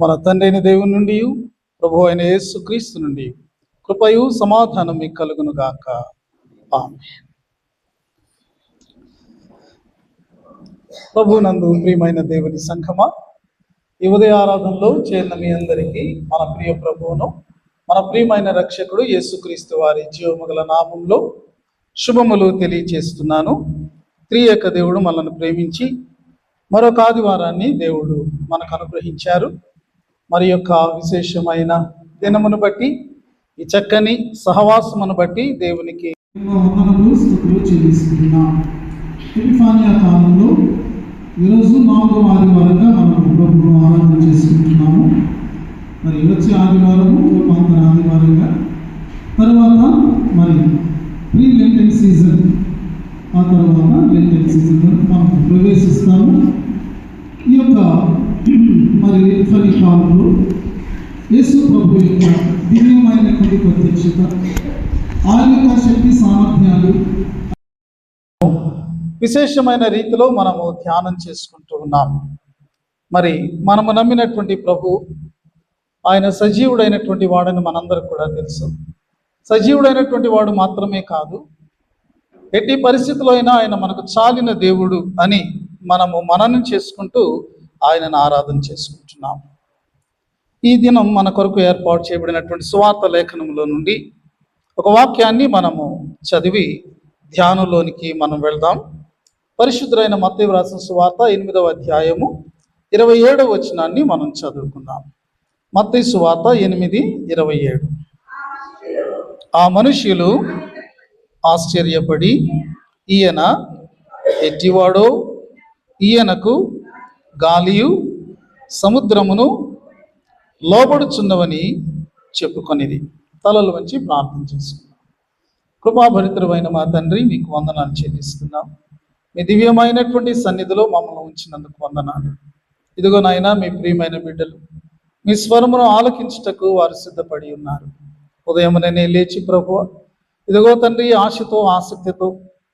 మన తండ్రి అయిన దేవుని నుండి ప్రభు అయిన యేసుక్రీస్తు నుండి కృపయు సమాధానం మీకు కలుగును గాక. ఆమేన్. ప్రభునందు ప్రియమైన దేవుని సంఘమా, ఈ ఉదయ ఆరాధనలో చేరిన మీ అందరికీ మన ప్రియ ప్రభువును, మన ప్రియమైన రక్షకుడు యేసుక్రీస్తు వారి జీవముగల నామంలో శుభములు తెలియచేస్తున్నాను. త్రియేక దేవుడు మనల్ని ప్రేమించి మరొక ఆదివారాన్ని దేవుడు మనకు అనుగ్రహించారు. మరి యొక్క విశేషమైన దినమును బట్టి, ఈ చక్కని సహవాసమును బట్టి దేవునికి చెల్లిస్తున్నాం. ఎపిఫానియా కాలంలో ఈరోజు 4వ ఆదివారంగా మనం ప్రభువును ఆరాధన చేసుకుంటున్నాము. మరి వచ్చే ఆదివారము రూపాంతర ఆదివారంగా, తర్వాత మరి ప్రీ లెంటెన్ సీజన్, ఆ తర్వాత లెంటెన్ సీజన్లో మనం ప్రవేశిస్తాము. ఈ యొక్క మరి ఫలి కాలంలో యేసు ప్రభు యొక్క దివ్యమైనటువంటి ప్రత్యక్షత, ఆయన యొక్క శక్తి సామర్థ్యాలు విశేషమైన రీతిలో మనము ధ్యానం చేసుకుంటూ ఉన్నాము. మరి మనము నమ్మినటువంటి ప్రభు ఆయన సజీవుడైనటువంటి వాడని మనందరికి కూడా తెలుసు. సజీవుడైనటువంటి వాడు మాత్రమే కాదు, ఎట్టి పరిస్థితుల్లో అయినా ఆయన మనకు చాలిన దేవుడు అని మనము మననం చేసుకుంటూ ఆయనను ఆరాధన చేసుకుంటున్నాము. ఈ దినం మన కొరకు ఏర్పాటు చేయబడినటువంటి సువార్త లేఖనంలో నుండి ఒక వాక్యాన్ని మనము చదివి ధ్యానంలోనికి మనం వెళ్దాం. పరిశుద్ధులైన మత్తయి వ్రాసిన సువార్త 8వ అధ్యాయము 27వ వచనాన్ని మనం చదువుకుందాం. మత్తయి సువార్త 8:27. ఆ మనుష్యులు ఆశ్చర్యపడి, ఈయన ఎట్టివాడో, ఈయనకు గాలియు సముద్రమును లోబడుచున్నవని చెప్పుకొనిది. తలలు వంచి ప్రార్థన చేసుకున్నాం. కృపాభరితుడైన మా తండ్రి, మీకు వందనాలు చెల్లిస్తున్నాం. మీ దివ్యమైనటువంటి సన్నిధిలో మమ్మల్ని ఉంచినందుకు వందనాలు. ఇదిగో నాయన, మీ ప్రియమైన బిడ్డలు మీ స్వరమును ఆలకించుటకు వారు సిద్ధపడి ఉన్నారు. ఉదయముననే లేచి ప్రభువా, ఇదిగో తండ్రి, ఆశతో ఆసక్తితో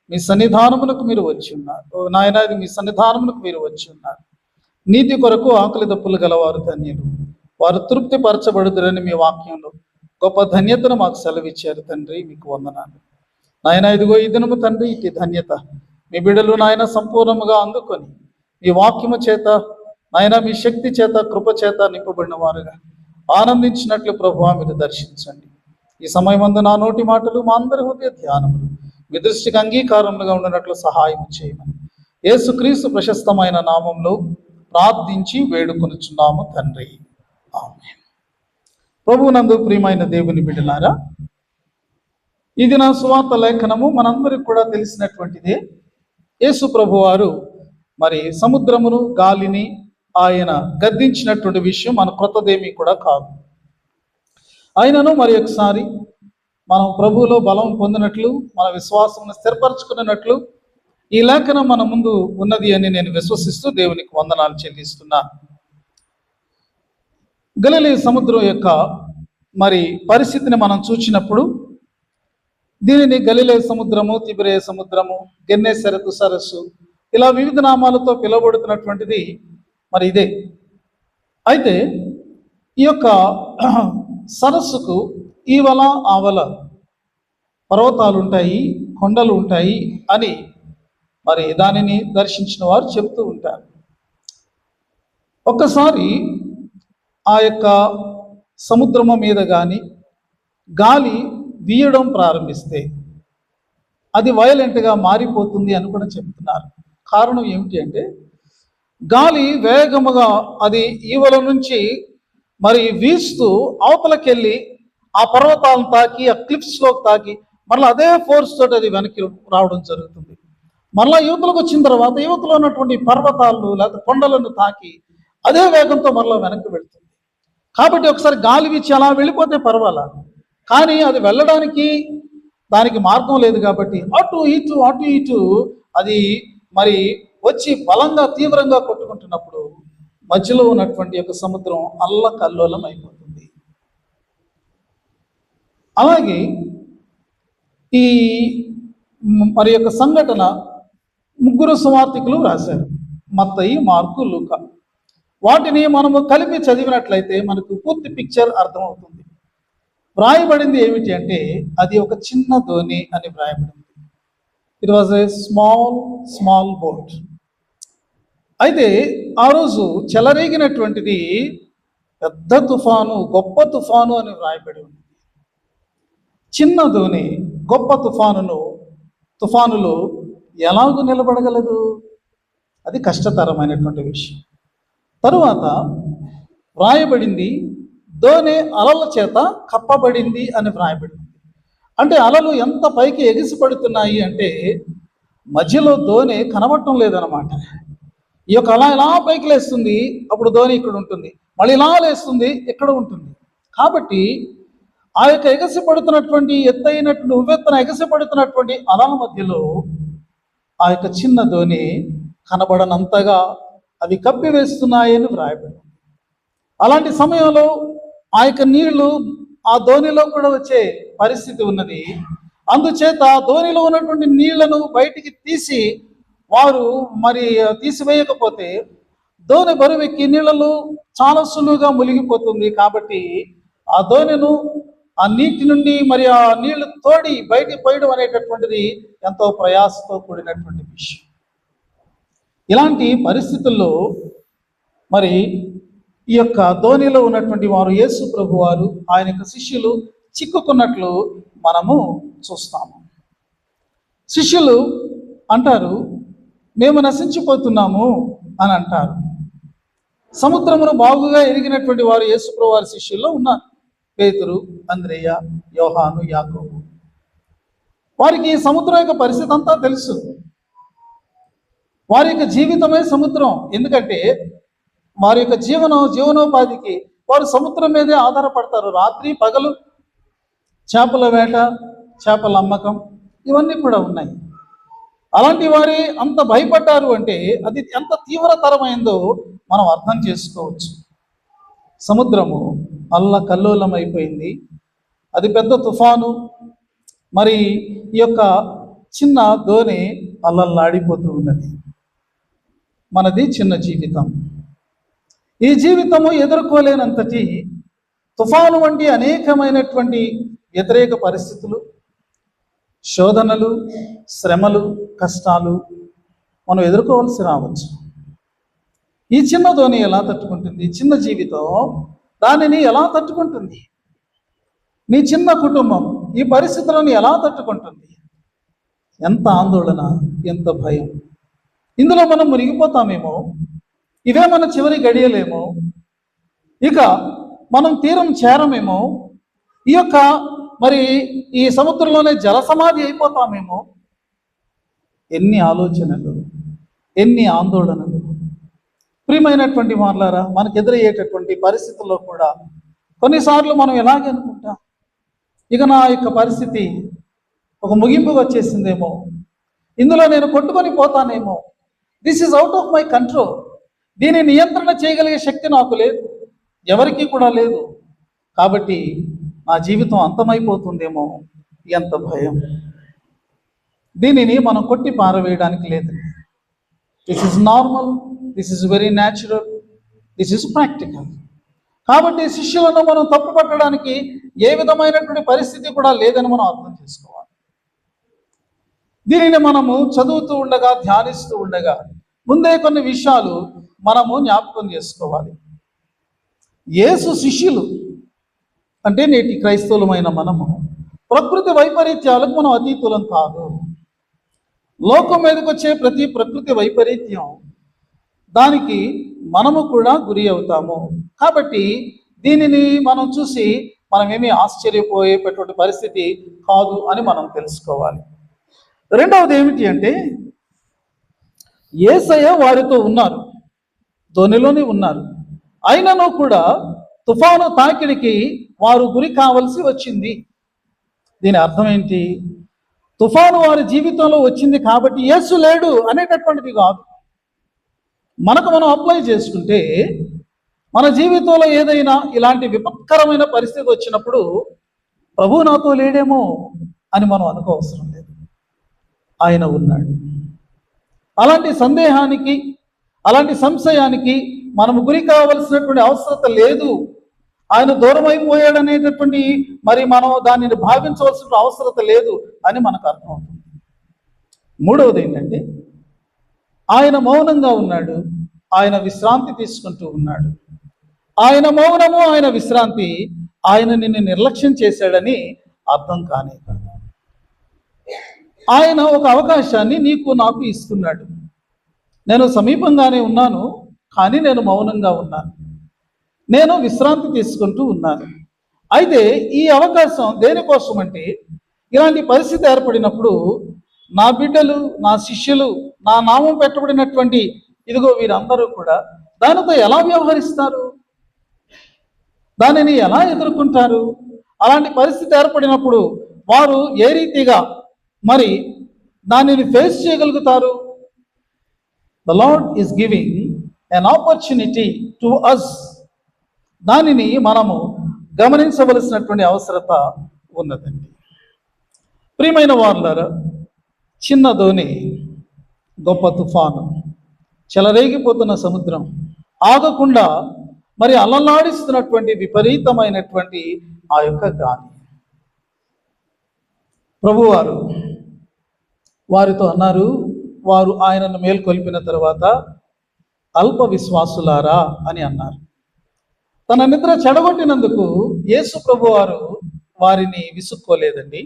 మీ సన్నిధానమునకు మీరు వచ్చి ఉన్నారు. నాయన, ఇది మీ సన్నిధానమునకు మీరు వచ్చి ఉన్నారు. నీతి కొరకు ఆకలి దప్పులు గలవారు ధన్యులు, వారు తృప్తి పరచబడుదురని మీ వాక్యంలో గొప్ప ధన్యతను మాకు సెలవిచ్చారు తండ్రి. మీకు వందనాలు నాయన. ఇదిగో ఈ దినము తండ్రి, ఇటు ధన్యత మీ బిడ్డలు నాయన సంపూర్ణముగా అందుకొని మీ వాక్యము చేత నాయన, మీ శక్తి చేత, కృప చేత నింపబడిన వారుగా ఆనందించినట్లు ప్రభువా మీరు దర్శించండి. ఈ సమయమందు నా నోటి మాటలు, మా అందరి హృదయ ధ్యానములు మీ దృష్టికి అంగీకారములుగా ఉండినట్లు సహాయం చేయమని యేసుక్రీస్తు ప్రశస్తమైన నామంలో ప్రార్థించి వేడుకొనుచున్నాము తండ్రి. ఆమేన్. ప్రభువునందు ప్రియమైన దేవుని బిడ్డలారా, ఇది నా సువార్త లేఖనము మనందరికి కూడా తెలిసినటువంటిదే. యేసు ప్రభువారు మరి సముద్రమును, గాలిని ఆయన గద్దించినటువంటి విషయం మన క్రొత్తదేమీ కూడా కాదు. ఆయనను మరి ఒకసారి మనం ప్రభువులో బలం పొందినట్లు, మన విశ్వాసమును స్థిరపరచుకున్నట్లు ఈ లేఖనం మన ముందు ఉన్నది అని నేను విశ్వసిస్తూ దేవునికి వందనాలు చెల్లిస్తున్నాను. గలిలే సముద్రం యొక్క మరి పరిస్థితిని మనం చూచినప్పుడు దీనిని గలిలే సముద్రము, తిబిరే సముద్రము, గెన్నేసరెతు సరస్సు, ఇలా వివిధ నామాలతో పిలువబడుతున్నటువంటిది మరి ఇదే. అయితే ఈ యొక్క సరస్సుకు ఈవల ఆవల పర్వతాలు ఉంటాయి, కొండలు ఉంటాయి అని మరి దానిని దర్శించిన వారు చెప్తూ ఉంటారు. ఒక్కసారి ఆ యొక్క సముద్రము మీద కానీ గాలి వీయడం ప్రారంభిస్తే అది వైలెంట్గా మారిపోతుంది అని కూడా చెప్తున్నారు. కారణం ఏమిటి అంటే, గాలి వేగముగా అది ఈవల నుంచి మరి వీస్తూ అవతలకెళ్ళి ఆ పర్వతాలను తాకి, ఆ క్లిప్స్లోకి తాకి మళ్ళీ అదే ఫోర్స్ తోటి అది వెనక్కి రావడం జరుగుతుంది. మళ్ళీ యువతలకు వచ్చిన తర్వాత యువతలో ఉన్నటువంటి పర్వతాలను లేదా కొండలను తాకి అదే వేగంతో మళ్ళీ వెనక్కి వెళ్తుంది. కాబట్టి ఒకసారి గాలి వీచి అలా వెళ్ళిపోతే పర్వాలా, కానీ అది వెళ్ళడానికి దానికి మార్గం లేదు. కాబట్టి అటు ఇటు అది మరి వచ్చి బలంగా తీవ్రంగా కొట్టుకుంటున్నప్పుడు మధ్యలో ఉన్నటువంటి యొక్క సముద్రం అల్లకల్లోలం అయిపోతుంది. అలాగే ఈ మరి యొక్క సంఘటన 3 సువార్తికులు రాశారు, మత్తయి, మార్కు, లూకా. వాటిని మనము కలిపి చదివినట్లయితే మనకు పూర్తి పిక్చర్ అర్థమవుతుంది. వ్రాయబడింది ఏమిటి అంటే అది ఒక చిన్న ధోని అని వ్రాయబడింది. It was a small boat. అయితే ఆ రోజు చెలరేగినటువంటిది పెద్ద తుఫాను, గొప్ప తుఫాను అని వ్రాయబడి ఉంది. చిన్న ధోని గొప్ప తుఫానులో ఎలాగూ నిలబడగలదు? అది కష్టతరమైనటువంటి విషయం. తరువాత వ్రాయబడింది ధోని అలల చేత కప్పబడింది అని వ్రాయబడింది. అంటే అలలు ఎంత పైకి ఎగిసిపడుతున్నాయి అంటే మధ్యలో ధోని కనబడటం లేదనమాట. ఈ యొక్క అల ఇలా పైకి లేస్తుంది, అప్పుడు ధోని ఇక్కడ ఉంటుంది, మళ్ళీ ఇలా లేస్తుంది, ఇక్కడ ఉంటుంది. కాబట్టి ఆ యొక్క ఎగసిపడుతున్నటువంటి ఎత్తైనటువంటి ఉవ్వెత్తున ఎగసిపడుతున్నటువంటి అలల మధ్యలో ఆ యొక్క చిన్న ధోని కనబడనంతగా అవి కప్పివేస్తున్నాయని వ్రాయబడింది. అలాంటి సమయంలో ఆ యొక్క నీళ్లు ఆ ధోనిలో కూడా వచ్చే పరిస్థితి ఉన్నది. అందుచేత ధోనిలో ఉన్నటువంటి నీళ్లను బయటికి తీసి వారు తీసివేయకపోతే ధోని బరువెక్కి నీళ్లలో చాలా సులువుగా మునిగిపోతుంది. కాబట్టి ఆ ధోనిను ఆ నీటి నుండి ఆ నీళ్లు తోడి బయటికి పోయడం అనేటటువంటిది ఎంతో ప్రయాసతో కూడినటువంటి విషయం. ఇలాంటి పరిస్థితుల్లో ఈ యొక్క ధోనిలో ఉన్నటువంటి వారు యేసు ప్రభు వారు ఆయన యొక్క శిష్యులు చిక్కుకున్నట్లు మనము చూస్తాము. శిష్యులు అంటారు, మేము నశించిపోతున్నాము అని అంటారు. సముద్రమును బాగుగా ఎరిగినటువంటి వారు యేసు ప్రభు వారి శిష్యుల్లో ఉన్నారు. పేతురు, అంద్రేయ, యోహాను, యాకోబు. వారికి సముద్రం యొక్క పరిస్థితి అంతా తెలుసు. వారి యొక్క జీవితమే సముద్రం. ఎందుకంటే వారి యొక్క జీవనోపాధికి వారు సముద్రం మీదే ఆధారపడతారు. రాత్రి పగలు చేపల వేట, చేపల అమ్మకం, ఇవన్నీ కూడా ఉన్నాయి. అలాంటి వారి అంత భయపడ్డారు అంటే అది ఎంత తీవ్రతరమైందో మనం అర్థం చేసుకోవచ్చు. సముద్రము అల్లకల్లోలం అయిపోయింది. అది పెద్ద తుఫాను. ఈ యొక్క చిన్న ధోని అల్లల్లాడిపోతూ ఉన్నది. మనది చిన్న జీవితం. ఈ జీవితము ఎదుర్కోలేనంతటి తుఫాను వంటి అనేకమైనటువంటి వ్యతిరేక పరిస్థితులు, శోధనలు, శ్రమలు, కష్టాలు మనం ఎదుర్కోవాల్సి రావచ్చు. ఈ చిన్న ధోని ఎలా తట్టుకుంటుంది? చిన్న జీవితం దానిని ఎలా తట్టుకుంటుంది? నీ చిన్న కుటుంబం ఈ పరిస్థితులను ఎలా తట్టుకుంటుంది? ఎంత ఆందోళన, ఎంత భయం! ఇందులో మనం మునిగిపోతామేమో, ఇవే మన చివరి గడియలేమో, ఇక మనం తీరం చేరమేమో, ఈ యొక్క ఈ సముద్రంలోనే జలసమాధి అయిపోతామేమో. ఎన్ని ఆలోచనలు, ఎన్ని ఆందోళనలు! ప్రియమైనటువంటి వారులారా, మనకు ఎదురయ్యేటటువంటి పరిస్థితుల్లో కూడా కొన్నిసార్లు మనం ఎలాగే అనుకుంటాం, ఇక నా యొక్క పరిస్థితి ఒక ముగింపుగా వచ్చేసిందేమో, ఇందులో నేను కొట్టుకొని పోతానేమో, this is out of my control, దీన్ని నియంత్రణ చేయగలిగే శక్తి నాకు లేదు, ఎవరికీ కూడా లేదు, కాబట్టి నా జీవితం అంతమైపోతుందేమో. ఎంత భయం! దీనిని మనం కొట్టి పారవేయడానికి లేదు. This is normal, this is very natural, this is practical. కాబట్టి శిష్యులను మనం తప్పు పట్టడానికి ఏ విధమైనటువంటి పరిస్థితి కూడా లేదని మనం అర్థం చేసుకోవాలి. దీనిని మనము చదువుతూ ఉండగా, ధ్యానిస్తూ ఉండగా ముందే కొన్ని విషయాలు మనము జ్ఞాపకం చేసుకోవాలి. యేసు శిష్యులు అంటే నేటి క్రైస్తవులమైన మనము ప్రకృతి వైపరీత్యాలకు మనం అతీతులం కాదు. లోకం మీదకి వచ్చే ప్రతి ప్రకృతి వైపరీత్యం దానికి మనము కూడా గురి అవుతాము. కాబట్టి దీనిని మనం చూసి మనమేమీ ఆశ్చర్యపోయేటటువంటి పరిస్థితి కాదు అని మనం తెలుసుకోవాలి. రెండవది ఏమిటి అంటే, యేసయ్య వారితో ఉన్నారు, ధోనిలోనే ఉన్నారు. అయినను కూడా తుఫాను తాకిడికి వారు గురి కావలసి వచ్చింది. దీని అర్థం ఏంటి? తుఫాను వారి జీవితంలో వచ్చింది కాబట్టి యేసు లేడు అనేటటువంటిది కాదు. మనం అప్లై చేసుకుంటే మన జీవితంలో ఏదైనా ఇలాంటి విపత్కరమైన పరిస్థితి వచ్చినప్పుడు ప్రభు నాతో లేడేమో అని మనం అనుకోవసరం లేదు. ఆయన ఉన్నాడు. అలాంటి సందేహానికి, అలాంటి సంశయానికి మనము గురి కావలసినటువంటి అవసరత లేదు, ఆయన దూరం అయిపోయాడనేటటువంటి మరి మనం దానిని భావించవలసిన అవసరత లేదు అని మనకు అర్థమవుతుంది. మూడవది ఏంటంటే, ఆయన మౌనంగా ఉన్నాడు, ఆయన విశ్రాంతి తీసుకుంటూ ఉన్నాడు. ఆయన మౌనము, ఆయన విశ్రాంతి ఆయన నిన్ను నిర్లక్ష్యం చేశాడని అర్థం కానే కాదు. ఆయన ఒక అవకాశాన్ని నీకు నాకు ఇస్తున్నాడు. నేను సమీపంగానే ఉన్నాను, కానీ నేను మౌనంగా ఉన్నాను, నేను విశ్రాంతి తీసుకుంటూ ఉన్నాను. అయితే ఈ అవకాశం దేనికోసం అంటే, ఇలాంటి పరిస్థితి ఏర్పడినప్పుడు నా బిడ్డలు, నా శిష్యులు, నా నామం పెట్టబడినటువంటి ఇదిగో వీరందరూ కూడా దానితో ఎలా వ్యవహరిస్తారు, దానిని ఎలా ఎదుర్కొంటారు? అలాంటి పరిస్థితి ఏర్పడినప్పుడు వారు ఏ రీతిగా మరి దానిని ఫేస్ చేయగలుగుతారు? The lord is giving an opportunity to us. దానిని మనము గమనించవలసినటువంటి అవసరత ఉన్నదండి. ప్రియమైన వారులారా, చిన్న ధోని, గొప్ప తుఫాను, చెలరేగిపోతున్న సముద్రం, ఆగకుండా మరి అలలాడిస్తున్నటువంటి విపరీతమైనటువంటి ఆ యొక్క గాలి. ప్రభువారు వారితో అన్నారు, వారు ఆయనను మేల్కొల్పిన తర్వాత, అల్ప విశ్వాసులారా అని అన్నారు. తన నిద్ర చెడగొట్టినందుకు యేసు ప్రభువారు వారిని విసుక్కోలేదండి.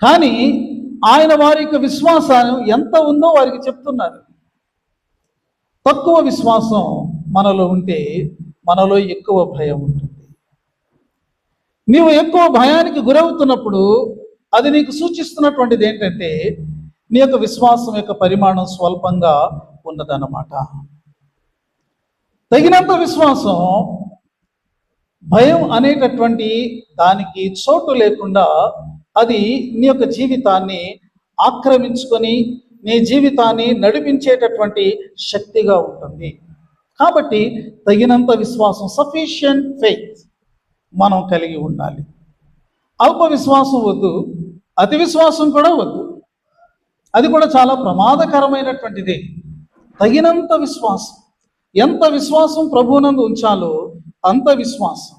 కానీ ఆయన వారి యొక్క విశ్వాసం ఎంత ఉందో వారికి చెప్తున్నారు. తక్కువ విశ్వాసం మనలో ఉంటే మనలో ఎక్కువ భయం ఉంటుంది. నీవు ఎక్కువ భయానికి గురవుతున్నప్పుడు అది నీకు సూచిస్తున్నటువంటిది ఏంటంటే, నీ యొక్క విశ్వాసం యొక్క పరిమాణం స్వల్పంగా ఉన్నదన్నమాట. తగినంత విశ్వాసం భయం అనేటటువంటి దానికి చోటు లేకుండా అది నీ యొక్క జీవితాన్ని ఆక్రమించుకొని నీ జీవితాన్ని నడిపించేటటువంటి శక్తిగా ఉంటుంది. కాబట్టి తగినంత విశ్వాసం, సఫిషియంట్ ఫెయిత్ మనం కలిగి ఉండాలి. అల్ప విశ్వాసం వద్దు, అతి విశ్వాసం కూడా వద్దు. అది కూడా చాలా ప్రమాదకరమైనటువంటిది. తగినంత విశ్వాసం, ఎంత విశ్వాసం ప్రభువునందు ఉంచాలో అంత విశ్వాసం,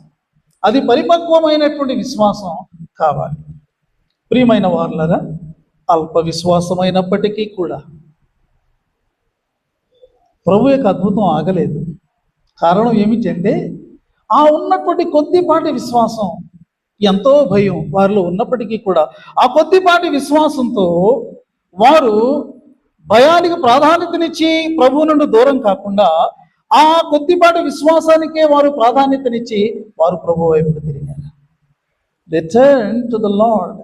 అది పరిపక్వమైనటువంటి విశ్వాసం కావాలి. ప్రియమైన వారులారా, అల్ప విశ్వాసమైనప్పటికీ కూడా ప్రభు యొక్క అద్భుతం ఆగలేదు. కారణం ఏమిటంటే, ఆ ఉన్నటువంటి కొద్దిపాటి విశ్వాసం, ఎంతో భయం వారిలో ఉన్నప్పటికీ కూడా ఆ కొద్దిపాటి విశ్వాసంతో వారు భయానికి ప్రాధాన్యతనిచ్చి ప్రభువు నుండి దూరం కాకుండా ఆ కొద్దిపాటి విశ్వాసానికే వారు ప్రాధాన్యతనిచ్చి వారు ప్రభు వైపుకు తిరిగారు. They turned to the Lord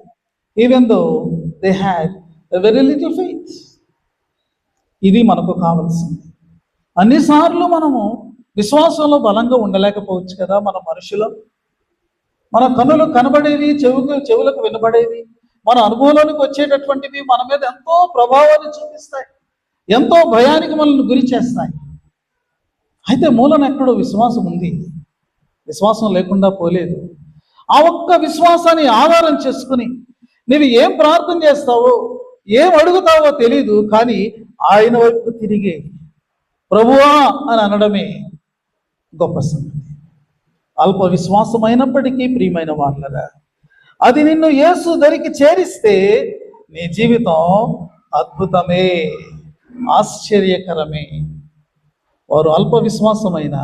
even though they had a very little faith. ఇది మనకు కావాల్సింది. అన్నిసార్లు మనము విశ్వాసంలో బలంగా ఉండలేకపోవచ్చు కదా. మన మనుషులు, మన కన్నులకు కనబడేవి, చెవులకు వినబడేవి, మన అనుభవంలోనికి వచ్చేటటువంటివి మన మీద ఎంతో ప్రభావాన్ని చూపిస్తాయి, ఎంతో భయానికి మనల్ని గురి చేస్తాయి. అయితే మూలన ఎక్కడో విశ్వాసం ఉంది, విశ్వాసం లేకుండా పోలేదు. ఆ ఒక్క విశ్వాసాన్ని ఆధారం చేసుకుని నీవు ఏం ప్రార్థన చేస్తావో, ఏం అడుగుతావో తెలీదు, కానీ ఆయన వైపు తిరిగి ప్రభువా అని అనడమే గొప్ప సంగతి. అల్ప విశ్వాసమైనప్పటికీ ప్రియమైన వాళ్ళరా, అది నిన్ను యేసు దరికి చేరిస్తే నీ జీవితం అద్భుతమే, ఆశ్చర్యకరమే. వారు అల్ప విశ్వాసమైన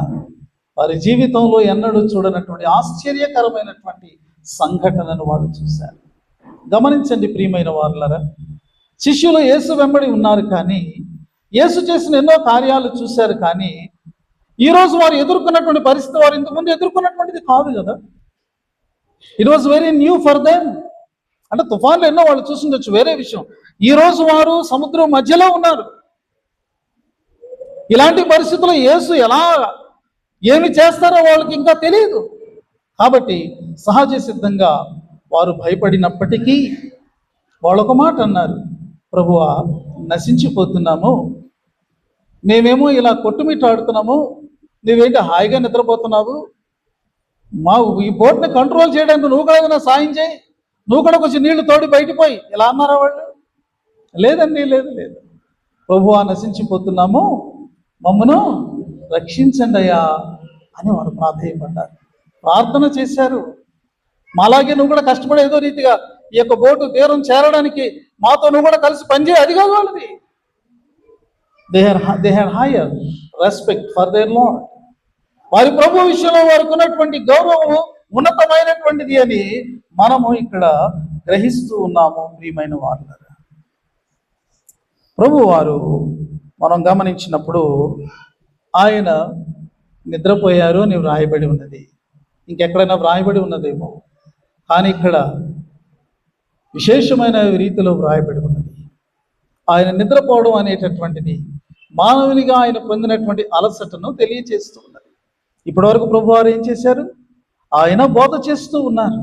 వారి జీవితంలో ఎన్నడూ చూడనటువంటి ఆశ్చర్యకరమైనటువంటి సంఘటనను వారు చూశారు. గమనించండి ప్రియమైన వారులారా, శిష్యులు యేసు వెంబడి ఉన్నారు, కానీ యేసు చేసిన ఎన్నో కార్యాలు చూశారు, కానీ ఈరోజు వారు ఎదుర్కొన్నటువంటి పరిస్థితి వారు ఇంతకుముందు ఎదుర్కొన్నటువంటిది కాదు కదా. It was very new for them. అంటే తుఫాన్లు ఎన్నో వాళ్ళు చూసిండొచ్చు, వేరే విషయం. ఈరోజు వారు సముద్రం మధ్యలో ఉన్నారు. ఇలాంటి పరిస్థితుల్లో యేసు ఎలా ఏమి చేస్తారో వాళ్ళకి ఇంకా తెలియదు. కాబట్టి సహజ సిద్ధంగా వారు భయపడినప్పటికీ వాళ్ళొక మాట అన్నారు, ప్రభువా నశించిపోతున్నాము, మేమేమో ఇలా కొట్టుమిట్టాడుతున్నాము, నువ్వేంటి హాయిగా నిద్రపోతున్నావు, మా ఈ బోట్ని కంట్రోల్ చేయడానికి నువ్వు కూడా ఏదైనా సాయం చేయి, నువ్వు కూడా కొంచెం నీళ్లు తోడి బయటిపోయి, ఇలా అన్నారా వాళ్ళు? లేదండి, లేదు లేదు. ప్రభువా నశించిపోతున్నాము, మమ్మను రక్షించండి అయ్యా అని వారు ప్రాధేయపడ్డారు, ప్రార్థన చేశారు. మాలాగే నువ్వు కూడా కష్టపడి ఏదో రీతిగా ఈ యొక్క బోటు తీరం చేరడానికి మాతో నువ్వు కూడా కలిసి పనిచేయ, అది కాదు వాళ్ళది. They had hire respect for their lord. వారి ప్రభు విషయంలో వారికి ఉన్నటువంటి గౌరవము ఉన్నతమైనటువంటిది అని మనము ఇక్కడ గ్రహిస్తూ ఉన్నాము. ప్రియమైన వారు, ప్రభు వారు మనం గమనించినప్పుడు ఆయన నిద్రపోయారు అని వ్రాయబడి ఉన్నది. ఇంకెక్కడైనా వ్రాయబడి ఉన్నదేమో, కానీ ఇక్కడ విశేషమైన రీతిలో వ్రాయబడి ఉన్నది. ఆయన నిద్రపోవడం అనేటటువంటిది మానవునిగా ఆయన పొందినటువంటి అలసటను తెలియచేస్తూ ఉన్నది. ఇప్పటివరకు ప్రభు వారు ఏం చేశారు? ఆయన బోధ చేస్తూ ఉన్నారు,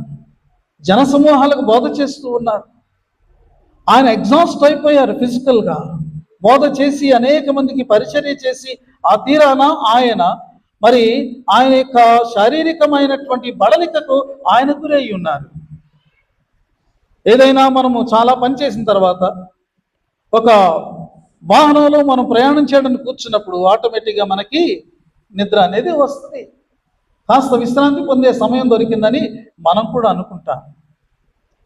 జన సమూహాలకు బోధ చేస్తూ ఉన్నారు. ఆయన ఎగ్జాస్ట్ అయిపోయారు ఫిజికల్గా, బోధ చేసి అనేక మందికి పరిచర్య చేసి ఆ తీరాన ఆయన ఆయన యొక్క శారీరకమైనటువంటి బడలికకు ఆయన గురై ఉన్నారు. ఏదైనా మనము చాలా పని చేసిన తర్వాత ఒక వాహనంలో మనం ప్రయాణం చేయడానికి కూర్చున్నప్పుడు ఆటోమేటిక్గా మనకి నిద్ర అనేది వస్తుంది. కాస్త విశ్రాంతి పొందే సమయం దొరికిందని మనం కూడా అనుకుంటాం.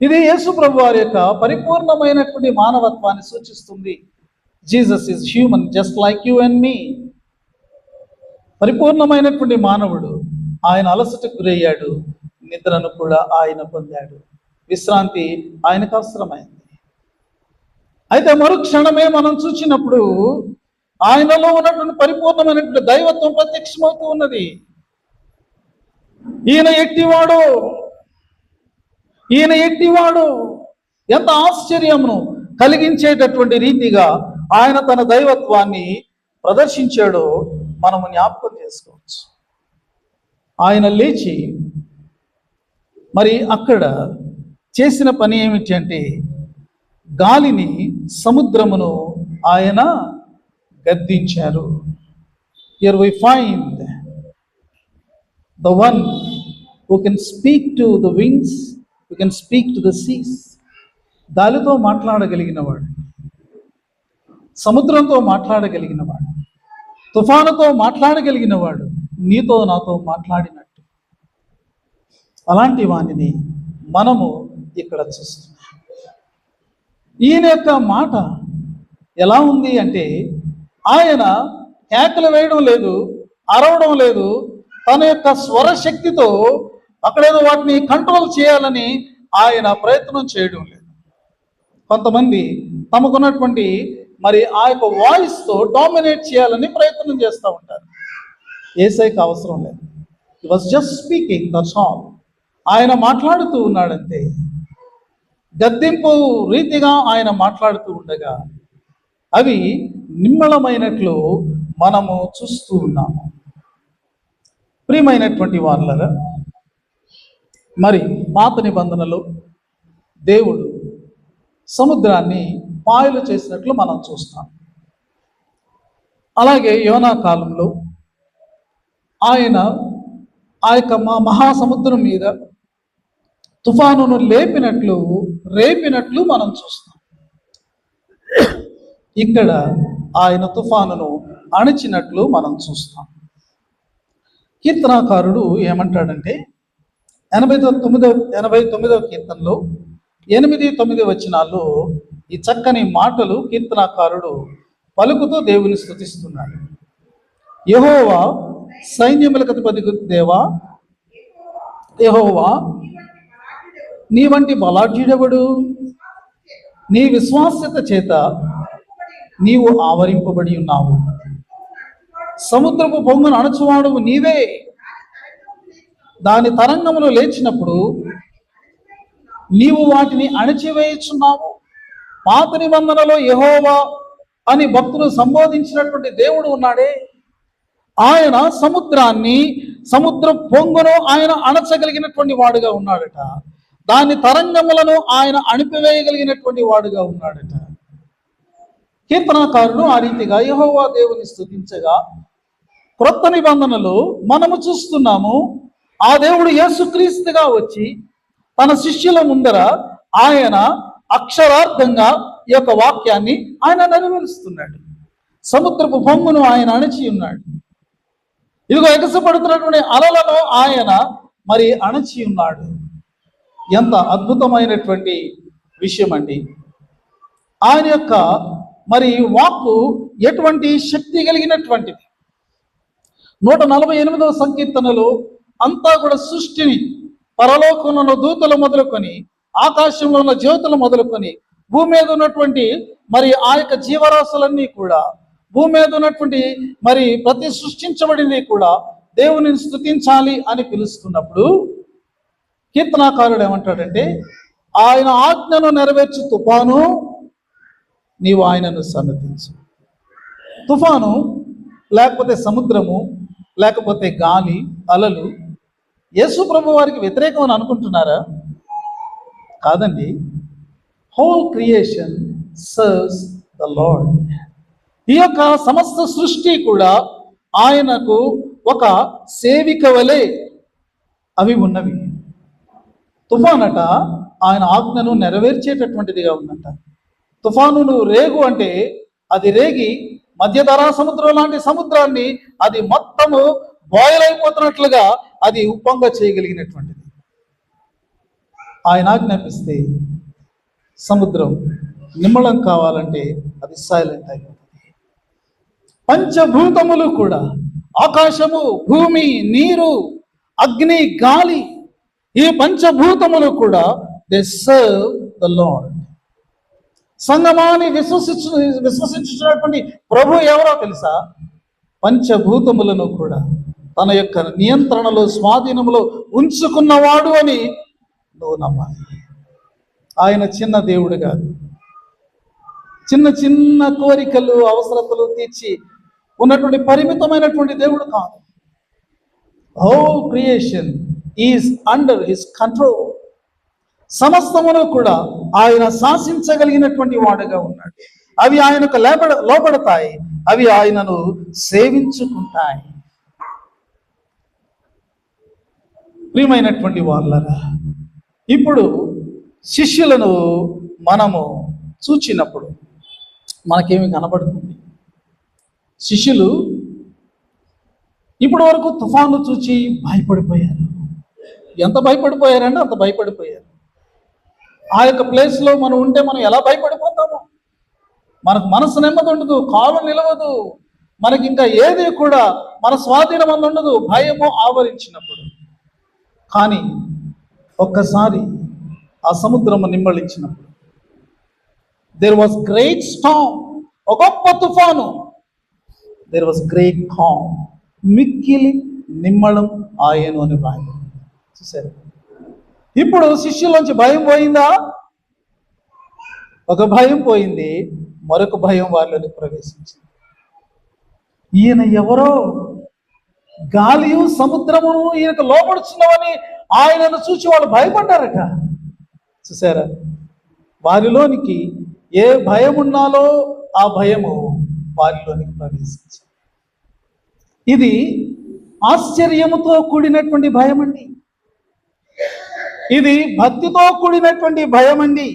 ఇది యేసు ప్రభు వారి యొక్క పరిపూర్ణమైనటువంటి మానవత్వాన్ని సూచిస్తుంది. Jesus is human just like you and me. పరిపూర్ణమైనటువంటి మానవుడు. ఆయన అలసటకు గురయ్యాడు, నిద్రను కూడా ఆయన పొందాడు. విశ్రాంతి ఆయనకు అవసరమైంది. అయితే మరుక్షణమే మనం చూసినప్పుడు ఆయనలో ఉన్నటువంటి పరిపూర్ణమైనటువంటి దైవత్వం ప్రత్యక్షమవుతూ ఉన్నది. ఈయన ఎట్టివాడు ఎంత ఆశ్చర్యమును కలిగించేటటువంటి రీతిగా ఆయన తన దైవత్వాన్ని ప్రదర్శించాడో మనము జ్ఞాపకం చేసుకోవచ్చు. ఆయన లేచి అక్కడ చేసిన పని ఏమిటి అంటే, గాలిని సముద్రమును ఆయన గద్దించారు. Here we find the one who can speak to the winds, who can speak to the seas. గాలితో మాట్లాడగలిగినవాడు, సముద్రంతో మాట్లాడగలిగినవాడు, తుఫానుతో మాట్లాడగలిగినవాడు, నీతో నాతో మాట్లాడినట్టు. అలాంటి వాణిని మనము ఇక్కడ చూస్తున్నాం. ఈయన యొక్క మాట ఎలా ఉంది అంటే, ఆయన కేకలు వేయడం లేదు, అరవడం లేదు, తన యొక్క స్వరశక్తితో అక్కడేదో వాటిని కంట్రోల్ చేయాలని ఆయన ప్రయత్నం చేయడం లేదు. కొంతమంది తమకున్నటువంటి ఆ యొక్క వాయిస్తో డామినేట్ చేయాలని ప్రయత్నం చేస్తూ ఉంటారు. యేసయ్యకి అవసరం లేదు. హి was just speaking, that's all. ఆయన మాట్లాడుతూ ఉన్నాడంతే. గద్దింపు రీతిగా ఆయన మాట్లాడుతూ ఉండగా అవి నిమ్మళమైనట్లు మనము చూస్తూ ఉన్నాము. ప్రియమైనటువంటి వాళ్ళరా, పాత నిబంధనలో దేవుడు సముద్రాన్ని పాయలు చేసినట్లు మనం చూస్తాం. అలాగే యోనా కాలంలో ఆయన ఆ యొక్క మహాసముద్రం మీద తుఫానును రేపినట్లు మనం చూస్తాం. ఇక్కడ ఆయన తుఫానును అణిచినట్లు మనం చూస్తాం. కీర్తనాకారుడు ఏమంటాడంటే 89వ కీర్తనలో 8-9 వచనాల్లో ఈ చక్కని మాటలు కీర్తనాకారుడు పలుకుతూ దేవుని స్తుతిస్తున్నాడు. యెహోవా సైన్యములకు అధిపతి దేవా, యెహోవా నీ వంటి బలాఢ్యుడెవడు? నీ విశ్వాస్యత చేత నీవు ఆవరింపబడి ఉన్నావు. సముద్రపు పొంగును అణచువాడువు నీవే. దాని తరంగములు లేచినప్పుడు నీవు వాటిని అణచివేయుచున్నావు. పాత నిబంధనలో యెహోవా అని భక్తులు సంబోధించినటువంటి దేవుడు ఉన్నాడే, ఆయన సముద్ర పొంగును ఆయన అణచగలిగినటువంటి వాడుగా ఉన్నాడట. దాని తరంగములను ఆయన అణిపివేయగలిగినటువంటి వాడుగా ఉన్నాడట. కీర్తనాకారుడు ఆ రీతిగా యెహోవా దేవుని స్తుతించగా, క్రొత్త నిబంధనలో మనము చూస్తున్నాము ఆ దేవుడు యేసుక్రీస్తుగా వచ్చి తన శిష్యుల ముందర ఆయన అక్షరార్థంగా ఈ యొక్క వాక్యాన్ని ఆయన నెరవేరుస్తున్నాడు. సముద్రపు పొంగును ఆయన అణచి ఉన్నాడు. ఇదిగో ఎగసపడుతున్నటువంటి అలలను ఆయన మరి అణచి ఉన్నాడు. ఎంత అద్భుతమైనటువంటి విషయం అండి. ఆయన యొక్క మరి వాక్కు ఎటువంటి శక్తి కలిగినటువంటిది. 148వ సంకీర్తనలో అంతా కూడా సృష్టిని, పరలోకంలో ఉన్న దూతలు మొదలుకొని, ఆకాశంలో ఉన్న జ్యోతులు మొదలుకొని, భూమి మీద ఉన్నటువంటి మరి ఆ యొక్క జీవరాశులన్నీ కూడా, భూమి మీద ఉన్నటువంటి మరి ప్రతి సృష్టించబడింది కూడా దేవుని స్తుతించాలి అని పిలుస్తున్నప్పుడు కీర్తనాకారుడు ఏమంటాడంటే, ఆయన ఆజ్ఞను నెరవేర్చు తుఫాను, నీవు ఆయనను సన్నతించు. తుఫాను లేకపోతే సముద్రము లేకపోతే గాలి, అలలు యేసు ప్రభు వారికి వ్యతిరేకం అని అనుకుంటున్నారా? కాదండి. Whole creation serves the lord. ఈ యొక్క సమస్త సృష్టి కూడా ఆయనకు ఒక సేవిక వలె అవి ఉన్నవి. తుఫానట ఆయన ఆజ్ఞను నెరవేర్చేటటువంటిదిగా ఉందంట. తుఫాను రేగు అంటే అది రేగి మధ్యధరా సముద్రం లాంటి సముద్రాన్ని అది మొత్తము బాయిల్ అయిపోతున్నట్లుగా అది ఉప్పంగా చేయగలిగినటువంటిది. ఆయన ఆజ్ఞాపిస్తే సముద్రం నిమ్మళం కావాలంటే అది సైలెంట్ అయిపోతుంది. పంచభూతములు కూడా, ఆకాశము, భూమి, నీరు, అగ్ని, గాలి, ఈ పంచభూతములు కూడా దే సర్వ్ ద లార్డ్. సంగమాన్ని విశ్వసించుతున్నటువంటి ప్రభు ఎవరో తెలుసా? పంచభూతములను కూడా తన యొక్క నియంత్రణలో, స్వాధీనంలో ఉంచుకున్నవాడు అని నువ్వు నమ్మాలి. ఆయన చిన్న దేవుడు కాదు. చిన్న చిన్న కోరికలు, అవసరతలు తీర్చి ఉన్నటువంటి పరిమితమైనటువంటి దేవుడు కాదు. Whole creation is under his control. సమస్తమును కూడా ఆయన శాసించగలిగినటువంటి వాడుగా ఉన్నాడు. అవి ఆయనకు లోపడతాయి, అవి ఆయనను సేవించుకుంటాయి. ప్రియమైనటువంటి వాళ్ళరా, ఇప్పుడు శిష్యులను మనము చూచినప్పుడు మనకేమి కనబడుతుంది? శిష్యులు ఇప్పటి వరకు తుఫాను చూచి భయపడిపోయారు. ఎంత భయపడిపోయారంటే అంత భయపడిపోయారు. ఆ యొక్క ప్లేస్లో మనం ఉంటే మనం ఎలా భయపడిపోతాము? మనకు మనసు నెమ్మది ఉండదు, కాలు నిలవదు, మనకి ఇంకా ఏది కూడా మన స్వాధీనం అందు ఉండదు, భయము ఆవరించినప్పుడు. కానీ ఒక్కసారి ఆ సముద్రము నిమ్మళించినప్పుడు, దేర్ వాజ్ గ్రేట్ స్టార్మ్, ఒక గొప్ప తుఫాను, దేర్ వాజ్ గ్రేట్ కామ్, మిక్కిలి నిమ్మళం ఆయను అని రాయను. చూసారు? ఇప్పుడు శిష్యులోంచి భయం పోయిందా? ఒక భయం పోయింది, మరొక భయం వారిలోకి ప్రవేశించింది. ఈయన ఎవరో, గాలియు సముద్రమును ఈయనకు లోపడుచున్నామని ఆయనను చూసి వాళ్ళు భయపడ్డారట. చూసారా? వారిలోనికి ఏ భయం ఉన్నాలో ఆ భయము వారిలోనికి ప్రవేశించింది. ఇది ఆశ్చర్యముతో కూడినటువంటి భయం అండి. ఇది భక్తితో కూడినటువంటి భయం అండి.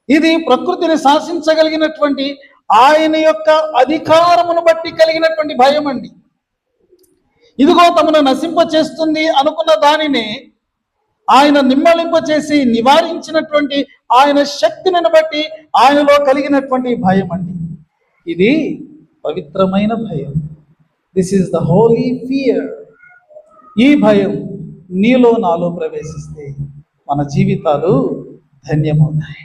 ఇది ప్రకృతిని శాసించగలిగినటువంటి ఆయన యొక్క అధికారమును బట్టి కలిగినటువంటి భయం అండి. ఇదిగో తమను నశింపచేస్తుంది అనుకున్న దానిని ఆయన నిమ్మలింపచేసి నివారించినటువంటి ఆయన శక్తిని బట్టి ఆయనలో కలిగినటువంటి భయం అండి. ఇది పవిత్రమైన భయం. This is the holy fear. ఈ భయం నీలో నాలో ప్రవేశిస్తే మన జీవితాలు ధన్యమవుతాయి.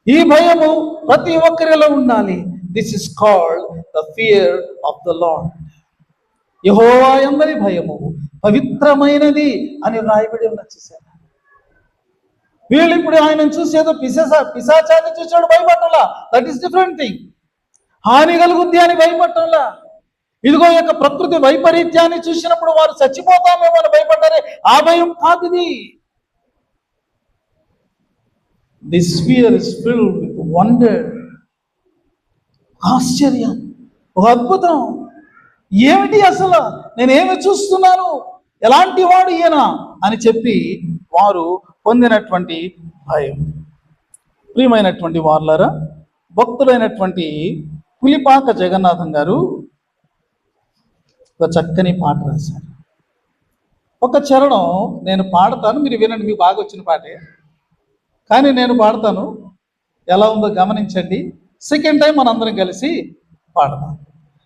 ఈ భయము ప్రతి ఒక్కరిలో ఉండాలి. This is called the fear of the Lord. యెహోవా యందలి భయము పవిత్రమైనది అని రాయబడి ఉన్న. చూశారు? వీళ్ళు ఇప్పుడు ఆయనను చూసేదో పిశాచాన్ని చూసాడు భయపడటంలా. That is different thing. హాని కలుగుద్ది అని భయపడటంలా. ఇదిగో యొక్క ప్రకృతి వైపరీత్యాన్ని చూసినప్పుడు వారు చచ్చిపోతామేమో అని భయపడ్డారే, ఆ భయం కాదు ఇది. This fear is filled with wonder. ఆశ్చర్యం, ఒక అద్భుతం. ఏమిటి అసలు, నేనేమి చూస్తున్నాను, ఎలాంటి వాడు ఈయన అని చెప్పి వారు పొందినటువంటి భయం. ప్రియమైనటువంటి వారులారా, భక్తులైనటువంటి పులిపాక జగన్నాథం గారు ఒక చక్కని పాట రాశారు. ఒక చరణం నేను పాడతాను, మీరు వినండి. మీకు బాగా వచ్చిన పాటే, కానీ నేను పాడతాను, ఎలా ఉందో గమనించండి. సెకండ్ టైం మనందరం కలిసి పాడదాం.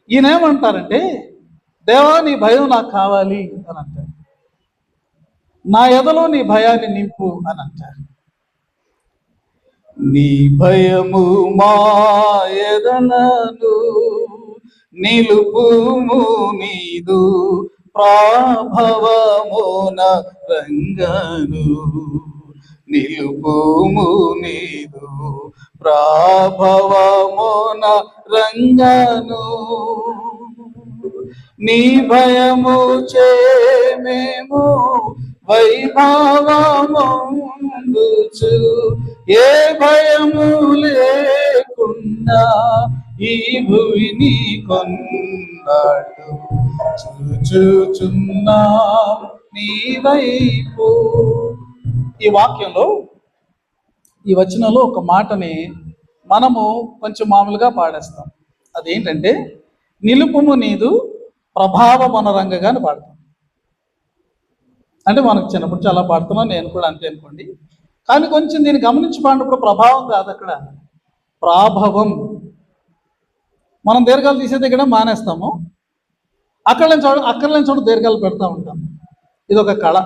ఈయన ఏమంటారంటే, దేవా నీ భయం నాకు కావాలి అని అంటారు. నా ఎదలో నీ భయాన్ని నింపు అని అంటారు. నీ భయము మా ఎదలను నిలుపుము, నీదు ప్రాభవమున రంగను నిలుపుము, నీదు ప్రాభవమున రంగను. నీ భయము చే మేము వైభవముందుచు, ఏ భయము లేకుండా ఈ భూమిని కొన్నాడు చూచుచున్నాం నీ వైపు. ఈ వాక్యంలో, ఈ వచనంలో ఒక మాటని మనము కొంచెం మామూలుగా పాడేస్తాం. అదేంటంటే, నిలుపుము నీదు ప్రభావమనరంగగా అని పాడతాం. అంటే మనకు చిన్నప్పుడు చాలా పాడుతున్నాం, నేను కూడా అంతే అనుకోండి. కానీ కొంచెం దీన్ని గమనించి పాడినప్పుడు ప్రభావం కాదు, అక్కడ ప్రాభవం. మనం దీర్ఘాలు తీసే దగ్గర మానేస్తాము, అక్కడ నుంచి చోటు దీర్ఘాలు పెడతా ఉంటాం. ఇది ఒక కళ.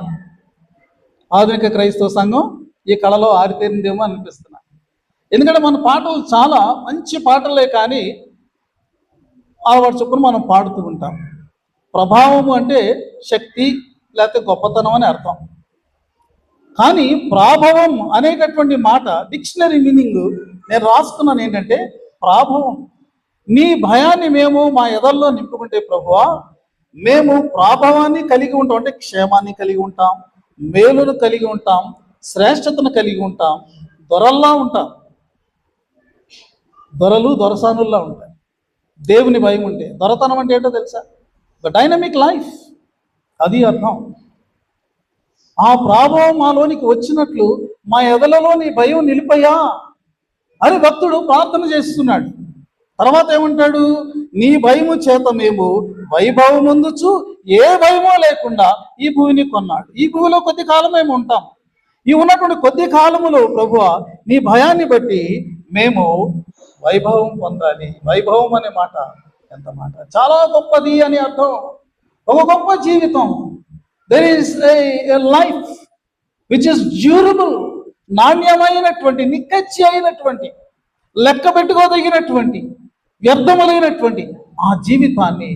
ఆధునిక క్రైస్తవ సంఘం ఈ కళలో ఆరితేరిందేమో అనిపిస్తున్నా. ఎందుకంటే మన పాటలు చాలా మంచి పాటలే, కానీ వాటి చొప్పున మనం పాడుతూ ఉంటాం. ప్రభావము అంటే శక్తి లేకపోతే గొప్పతనం అని అర్థం. కానీ ప్రాభవం అనేటటువంటి మాట డిక్షనరీ మీనింగ్ నేను రాసుకున్నాను ఏంటంటే, ప్రాభవం. నీ భయాన్ని మేము మా ఎదల్లో నింపుకుంటే ప్రభువా, మేము ప్రాభవాన్ని కలిగి ఉంటాం. అంటే క్షేమాన్ని కలిగి ఉంటాం, మేలును కలిగి ఉంటాం, శ్రేష్టతను కలిగి ఉంటాం, దొరల్లా ఉంటాం. దొరలు దొరసానుల్లా ఉంటాయి. దేవుని భయం ఉంటే. దొరతనం అంటే ఏంటో తెలుసా? ద డైనమిక్ లైఫ్, అది అర్థం. ఆ ప్రభావం మాలోనికి వచ్చినట్లు మా ఎదలలో నీ భయం నిలిపయ్యా అని భక్తుడు ప్రార్థన చేస్తున్నాడు. తర్వాత ఏమంటాడు? నీ భయము చేత మేము వైభవం పొందుచు, ఏ భయమో లేకుండా ఈ భూమిని కొన్నాడు. ఈ భూమిలో కొద్ది కాలం మేము ఉంటాం. ఈ ఉన్నటువంటి కొద్ది కాలములో ప్రభువా, నీ భయాన్ని బట్టి మేము వైభవం పొందాలి. వైభవం అనే మాట ఎంత మాట, చాలా గొప్పది అని అర్థం. ఒక గొప్ప జీవితం. There is a life which is durable. నాణ్యమైనటువంటి, నిక్కచ్చి అయినటువంటి, లెక్క పెట్టుకోదగినటువంటి, వ్యర్థములైనటువంటి ఆ జీవితాన్ని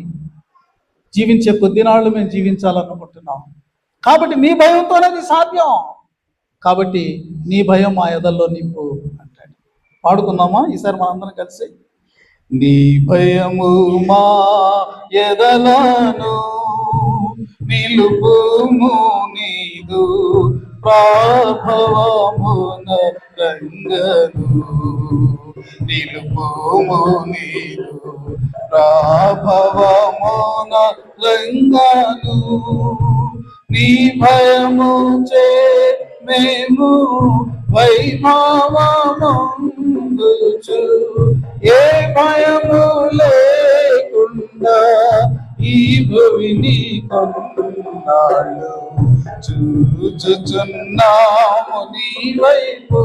జీవించే కొద్ది నాళ్ళు మేము జీవించాలనుకుంటున్నాం. కాబట్టి నీ భయంతోనే అది సాధ్యం. కాబట్టి నీ భయం మా ఎదల్లో నింపు అంటాడు. పాడుకుందామా ఈసారి మనందరం కలిసి? నీ భయము మా ఎదలను నిలుపుము, నీదు ప్రాభవమున రంగను నిలుపుము, నీదు ప్రాభవమున రంగను. నీ భయము చే మేము వైభవముందుచు, ఏ భయము లేకుండా ఈ భూమిని కొన్నాళ్ళు చూచుచున్నాము నీ వైపు.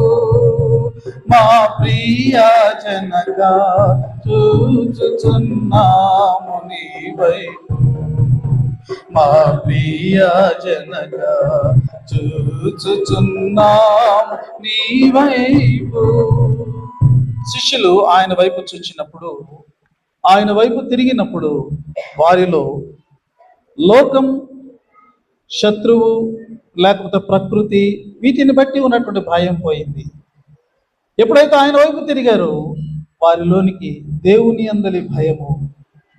మా ప్రియ జనగా చూచుచున్నాము నీ వైపు. మా ప్రియ జనగా చూచుచున్నాము నీ వైపు. శిష్యులు ఆయన వైపు చూచినప్పుడు, ఆయన వైపు తిరిగినప్పుడు వారిలో లోకం, శత్రువు లేకపోతే ప్రకృతి, వీటిని బట్టి ఉన్నటువంటి భయం పోయింది. ఎప్పుడైతే ఆయన వైపు తిరిగారో వారిలోనికి దేవుని అందలి భయము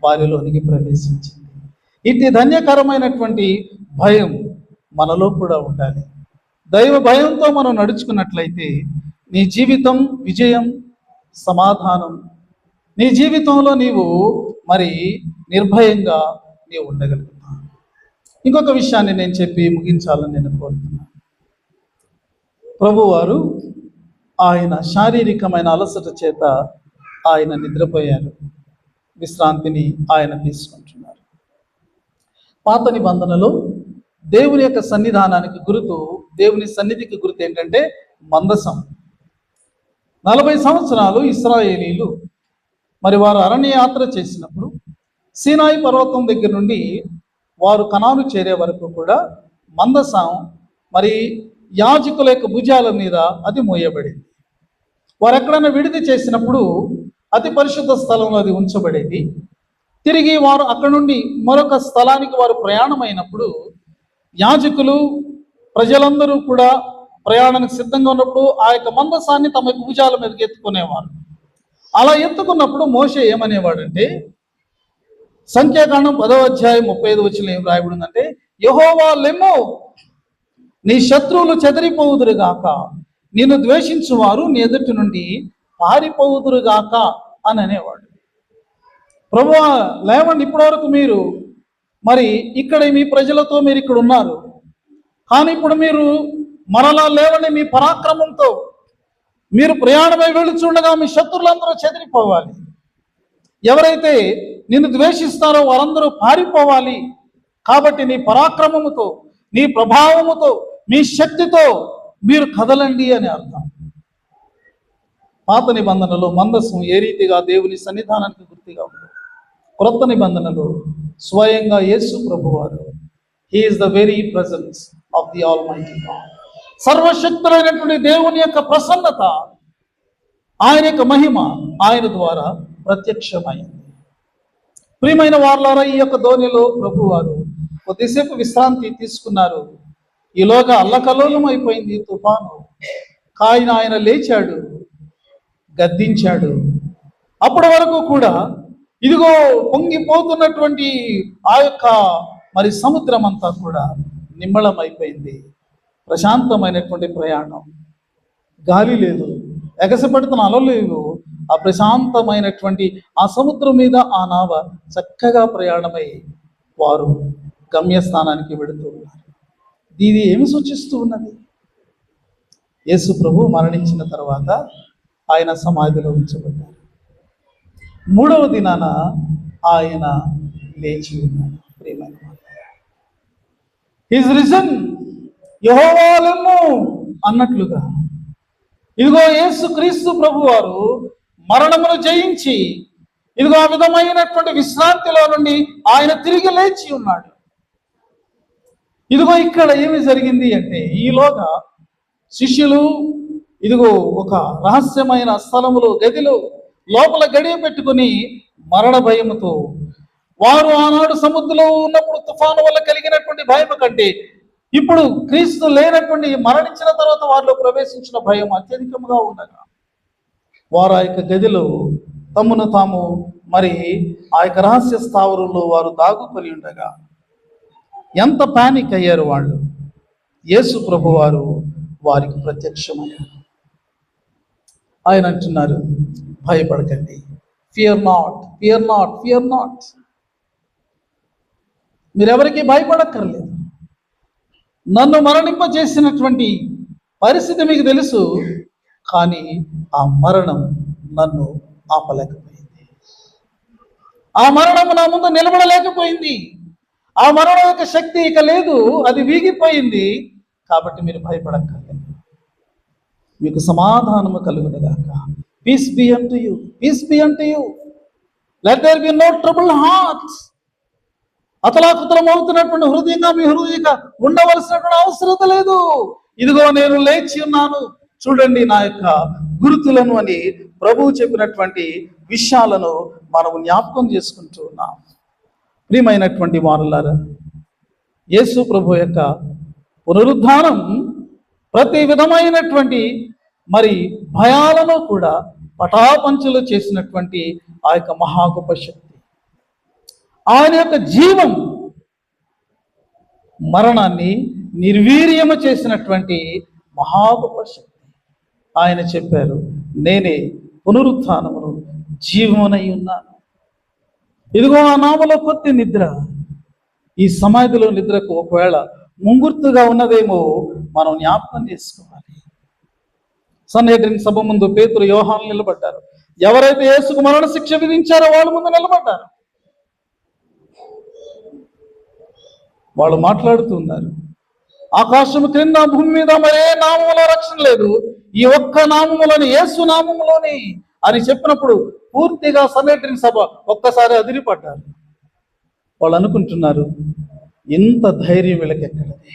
వారిలోనికి ప్రవేశించింది. ఇట్టి ధన్యకరమైనటువంటి భయం మనలో కూడా ఉండాలి. దైవ భయంతో మనం నడుచుకున్నట్లయితే నీ జీవితం విజయం, సమాధానం. నీ జీవితంలో నీవు మరి నిర్భయంగా నీవు ఉండగలుగుతావు. ఇంకొక విషయాన్ని నేను చెప్పి ముగించాలని నేను కోరుతున్నాను. ప్రభువారు ఆయన శారీరకమైన అలసట చేత ఆయన నిద్రపోయారు. విశ్రాంతిని ఆయన తీసుకుంటున్నారు. పాత నిబంధనలో దేవుని యొక్క సన్నిధానానికి గుర్తు, దేవుని సన్నిధికి గుర్తు ఏంటంటే మందసం. 40 సంవత్సరాలు ఇశ్రాయేలీలు మరి వారు అరణ్య యాత్ర చేసినప్పుడు సీనాయి పర్వతం దగ్గర నుండి వారు కనాను చేరే వరకు కూడా మందసం మరి యాజకుల యొక్క భుజాల మీద అది మోయబడింది. వారు ఎక్కడైనా విడిది చేసినప్పుడు అతి పరిశుద్ధ స్థలంలో అది ఉంచబడేది. తిరిగి వారు అక్కడ నుండి మరొక స్థలానికి వారు ప్రయాణమైనప్పుడు యాజకులు ప్రజలందరూ కూడా ప్రయాణానికి సిద్ధంగా ఉన్నప్పుడు ఆ యొక్క మందసాన్ని తమ యొక్క భుజాల మీదకి ఎత్తుకునేవారు. అలా ఎత్తుకున్నప్పుడు మోషే ఏమనేవాడంటే, సంఖ్యాకాండం 10వ అధ్యాయం 35 వచనం ఏం రాయబడిందంటే, యెహోవా లెమ్ము, నీ శత్రువులు చెదరిపోవుదురుగాక, నిన్ను ద్వేషించువారు నీ ఎదుటి నుండి పారిపోవుదురుగాక అని అనేవాడు. ప్రభువా లేవండి, ఇప్పటి వరకు మీరు మరి ఇక్కడ మీ ప్రజలతో మీరు ఇక్కడ ఉన్నారు, కానీ ఇప్పుడు మీరు మరలా లేవండి, మీ పరాక్రమంతో మీరు ప్రయాణమై వెళుచుండగా మీ శత్రులందరూ చెదిరిపోవాలి. ఎవరైతే నిన్ను ద్వేషిస్తారో వారందరూ పారిపోవాలి. కాబట్టి నీ పరాక్రమముతో, నీ ప్రభావముతో, మీ శక్తితో మీరు కదలండి అని అర్థం. పాత నిబంధనలో మందసం ఏ రీతిగా దేవుని సన్నిధానానికి గుర్తుగా ఉంది. క్రొత్త నిబంధనలో స్వయంగా యేసు ప్రభువారు, he is the very presence of the almighty God. సర్వశక్తులైనటువంటి దేవుని యొక్క ప్రసన్నత, ఆయన యొక్క మహిమ ఆయన ద్వారా ప్రత్యక్షమైంది. ప్రియమైన వారలారా, ఈ యొక్క ధోనిలో ప్రభువారు కొద్దిసేపు విశ్రాంతి తీసుకున్నారు. ఈలోగా అల్లకల్లోలం అయిపోయింది తుఫాను. ఆయన లేచాడు, గద్దించాడు. అప్పటి వరకు కూడా ఇదిగో పొంగిపోతున్నటువంటి ఆ యొక్క మరి సముద్రం అంతా కూడా నిమ్మళం అయిపోయింది. ప్రశాంతమైనటువంటి ప్రయాణం, గాలి లేదు, ఎగసిపడుతున్న అలలు లేవు. ఆ ప్రశాంతమైనటువంటి ఆ సముద్రం మీద ఆ నావ చక్కగా ప్రయాణమై వారు గమ్యస్థానానికి వెళుతూ ఉన్నారు. ఇది ఏమి సూచిస్తూ ఉన్నది? యేసు ప్రభు మరణించిన తర్వాత ఆయన సమాధిలో ఉంచబడ్డారు. 3వ దినాన ఆయన లేచి ఉన్నాడు. ప్రియమైన హిస్ రిజన్, యెహోవా లెమ్ము అన్నట్లుగా ఇదిగో యేసు క్రీస్తు ప్రభు వారు మరణమును జయించి ఇదిగో ఆ విధమైనటువంటి విశ్రాంతిలో నుండి ఆయన తిరిగి లేచి ఉన్నాడు. ఇదిగో ఇక్కడ ఏమి జరిగింది అంటే, ఈలోగా శిష్యులు ఇదిగో ఒక రహస్యమైన స్థలములో గదిలో లోపల గడియ పెట్టుకుని మరణ భయముతో, వారు ఆనాడు సముద్రంలో ఉన్నప్పుడు తుఫాను వల్ల కలిగినటువంటి భయం కంటే ఇప్పుడు క్రీస్తు లేనటువంటి మరణించిన తర్వాత వారిలో ప్రవేశించిన భయం అత్యధికంగా ఉండగా వారు ఆ యొక్క గదిలో తమను తాము మరి ఆ యొక్క రహస్య స్థావరంలో వారు దాగుకొని ఉండగా ఎంత పానిక్ అయ్యారు వాళ్ళు. యేసు ప్రభు వారు వారికి ప్రత్యక్షమయ్యారు. ఆయన అంటున్నారు, భయపడకండి, fear not, fear not, fear not. మీరెవరికి భయపడక్కర్లేదు. నన్ను మరణింపజేసినటువంటి పరిస్థితి మీకు తెలుసు, కానీ ఆ మరణం నన్ను ఆపలేకపోయింది. ఆ మరణం నా ముందు నిలబడలేకపోయింది. ఆ మరణం యొక్క శక్తి ఇక లేదు, అది వీగిపోయింది. కాబట్టి మీరు భయపడక్కర్లేదు. మీకు సమాధానము కలుగునుగాక. Peace be unto, peace be unto, let there be no trouble hearts. అతలాకుతలం అవుతున్నటువంటి హృదయంగా మీ హృదయంగా ఉండవలసినటువంటి అవసరం లేదు. ఇదిగో నేను లేచి ఉన్నాను, చూడండి నా యొక్క గుర్తులను అని ప్రభువు చెప్పినటువంటి విషయాలను మనము జ్ఞాపకం చేసుకుంటూ ఉన్నాం. ప్రియమైనటువంటి వారులారా, యేసు ప్రభు యొక్క పునరుద్ధానం ప్రతి విధమైనటువంటి మరి భయాలను కూడా పటాపంచలు చేసినటువంటి ఆ యొక్క మహా గొప్ప శక్తి. ఆయన యొక్క జీవం మరణాన్ని నిర్వీర్యము చేసినటువంటి మహా గొప్ప శక్తి. ఆయన చెప్పారు, నేనే పునరుత్థానమును జీవమునై ఉన్నాను. ఇదిగో ఆ నామలో కొద్ది నిద్ర, ఈ సమాధిలో నిద్రకు ఒకవేళ ముంగుర్తుగా ఉన్నదేమో మనం జ్ఞాపకం చేసుకోవాలి. సన్హెడ్రిన్ సభ ముందు పేతురు, యోహాను నిలబడ్డారు. ఎవరైతే యేసుకు మరణ శిక్ష విధించారో వాళ్ళ ముందు నిలబడ్డారు. వాళ్ళు మాట్లాడుతున్నారు, ఆకాశము క్రింద భూమి మీద మరే నామములో రక్షణ లేదు, ఈ ఒక్క నామములోని, యేసు నామములోని అని చెప్పినప్పుడు పూర్తిగా సనేట్రిన్ సభ ఒక్కసారి అదిరిపడ్డారు. వాళ్ళు అనుకుంటున్నారు, ఇంత ధైర్యం వీళ్ళకి ఎక్కడది,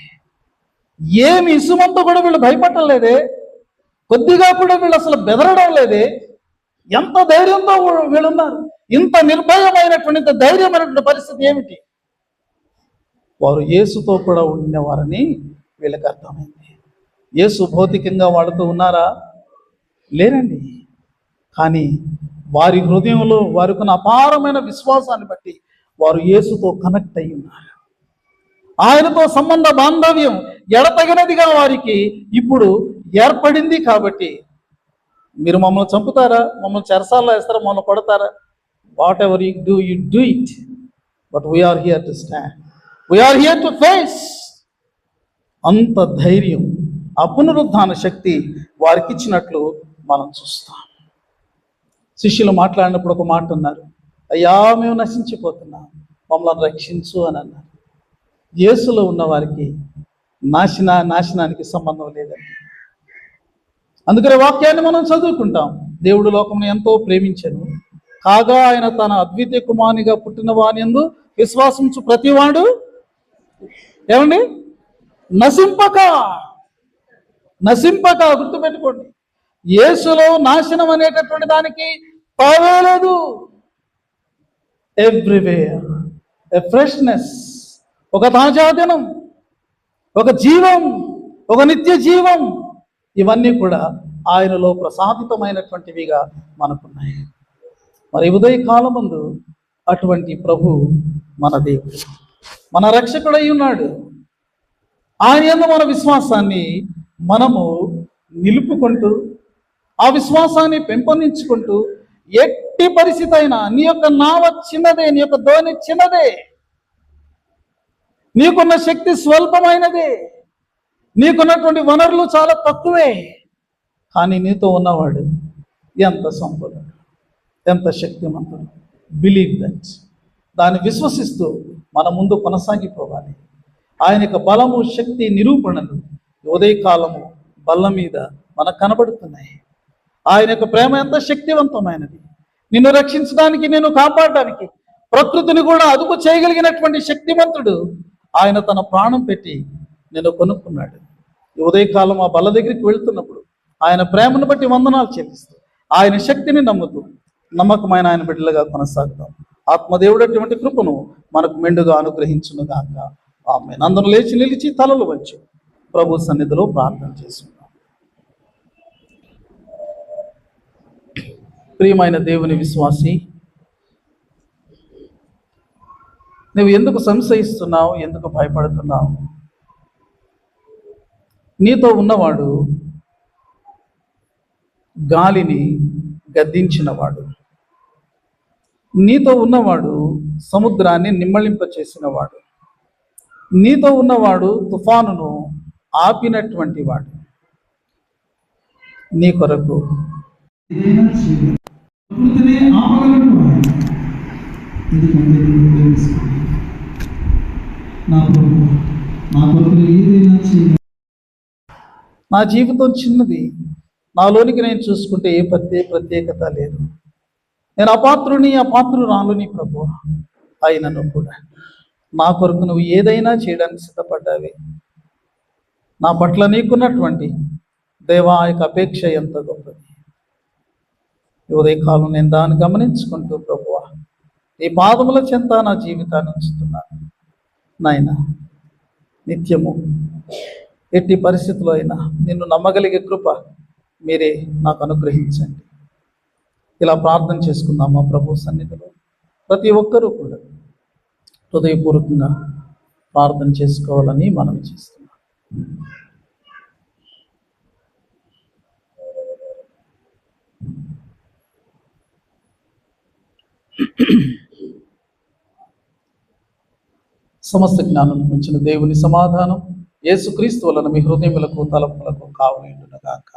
ఏమి ఇసుమంతా కూడా వీళ్ళు భయపడలేదే, కొద్దిగా కూడా వీళ్ళు అసలు బెదరడం లేదే, ఎంత ధైర్యంతో వీళ్ళున్నారు, ఇంత నిర్భయమైనటువంటి, ఇంత ధైర్యమైనటువంటి పరిస్థితి ఏమిటి? వారు యేసుతో కూడా ఉండేవారని వీళ్ళకి అర్థమైంది. యేసు భౌతికంగా వాళ్ళతో ఉన్నారా? లేరండి. కానీ వారి హృదయంలో వారికి ఉన్న అపారమైన విశ్వాసాన్ని బట్టి వారు యేసుతో కనెక్ట్ అయి ఉన్నారు. ఆయనతో సంబంధ బాంధవ్యం ఎడతగినదిగా వారికి ఇప్పుడు ఏర్పడింది. కాబట్టి మీరు మమ్మల్ని చంపుతారా, మమ్మల్ని చెరసాల్లో వేస్తారా, మమ్మల్ని కొడతారా, whatever you do it, but we are here to stand, we are here to face. అంత ధైర్యం, ఆ పునరుద్ధాన శక్తి వారికి ఇచ్చినట్లు మనం చూస్తాం. శిష్యులు మాట్లాడినప్పుడు ఒక మాట అన్నారు, అయ్యా మేము నశించిపోతున్నాం, మమ్మల్ని రక్షించు అని అన్నారు. యేసులో ఉన్న వారికి నాశనానికి సంబంధం లేదండి. అందుకనే వాక్యాన్ని మనం చదువుకుంటాం, దేవుడు లోకమును ఎంతో ప్రేమించెను కాగా ఆయన తన అద్వితీయ కుమారునిగా పుట్టిన వానియందు విశ్వాసించు ప్రతివాడు ఏమండి నశింపక గుర్తుపెట్టుకోండి. యేసులో నాశనం అనేటటువంటి దానికి తావే లేదు. ఎవ్రీవేర్ ఎ ఫ్రెష్నెస్, ఒక తాజాదనం, ఒక జీవం, ఒక నిత్య జీవం, ఇవన్నీ కూడా ఆయనలో ప్రసాదితమైనటువంటివిగా మనకున్నాయి. మరి ఉదయ కాలమందు అటువంటి ప్రభు మన దేవుడు, మన రక్షకుడై ఉన్నాడు. ఆయన యందు మన విశ్వాసాన్ని మనము నిలుపుకుంటూ, ఆ విశ్వాసాన్ని పెంపొందించుకుంటూ, ఎట్టి పరిస్థితి అయినా నీ యొక్క నావ చిన్నదే, నీ యొక్క ధోని చిన్నదే, నీకున్న శక్తి స్వల్పమైనదే, నీకున్నటువంటి వనరులు చాలా తక్కువే, కానీ నీతో ఉన్నవాడు ఎంత సంపన్నుడు, ఎంత శక్తిమంతుడు. బిలీవ్ దట్, దాన్ని విశ్వసిస్తూ మన ముందు కొనసాగిపోవాలి. ఆయన యొక్క బలము, శక్తి, నిరూపణలు ఉదయకాలము బల్ల మీద మనకు కనబడుతున్నాయి. ఆయన యొక్క ప్రేమ ఎంత శక్తివంతమైనది, నిన్ను రక్షించడానికి, నిన్ను కాపాడడానికి, ప్రకృతిని కూడా అదుపు చేయగలిగినటువంటి శక్తివంతుడు. ఆయన తన ప్రాణం పెట్టి నిన్ను కొనుక్కున్నాడు. ఈ ఉదయకాలం ఆ బల్ల దగ్గరికి వెళ్తున్నప్పుడు ఆయన ప్రేమను బట్టి వందనాలు చెల్లిస్తూ, ఆయన శక్తిని నమ్ముతూ నమ్మకమైన ఆయన బిడ్డలుగా కొనసాగుతాం. ఆత్మదేవుడు అటువంటి కృపను మనకు మెండుగా అనుగ్రహించును గాక. ఆమేన్. అందరూ లేచి నిలిచి తలలు వంచి ప్రభు సన్నిధిలో ప్రార్థన చేసుకుందాం. ప్రియమైన దేవుని విశ్వాసి, నువ్వు ఎందుకు సంశయిస్తున్నావు, ఎందుకు భయపడుతున్నావు? నీతో ఉన్నవాడు గాలిని గద్దించినవాడు, నీతో ఉన్నవాడు సముద్రాన్ని నిమ్మళింప చేసినవాడు, నీతో ఉన్నవాడు తుఫానును ఆపినటువంటి వాడు. నీ కొరకు నా జీవితం చిన్నది, నాలోనికి నేను చూసుకుంటే ఏ ప్రత్యేకత లేదు. నేను అపాత్రురాలుని ప్రభు. అయినను కూడా నా కొరకు నువ్వు ఏదైనా చేయడానికి సిద్ధపడ్డావే. నా పట్ల నీకున్నటువంటి దేవా యొక్క అపేక్ష ఎంత గొప్పది. ఉదయకాలం నేను దాన్ని గమనించుకుంటూ ప్రభువా ఈ పాదముల చెంత నా జీవితాన్ని ఉంచుతున్నాను. నాయన, నిత్యము ఎట్టి పరిస్థితుల్లో అయినా నిన్ను నమ్మగలిగే కృప మీరే నాకు అనుగ్రహించండి. ఇలా ప్రార్థన చేసుకుందాం మా ప్రభు సన్నిధిలో. ప్రతి ఒక్కరూ కూడా హృదయపూర్వకంగా ప్రార్థన చేసుకోవాలని మనవి చేస్తున్నాం. సమస్త జ్ఞానం మించిన దేవుని సమాధానం యేసుక్రీస్తు వలన మీ హృదయములకు తలపులకు కావలేండును గాక.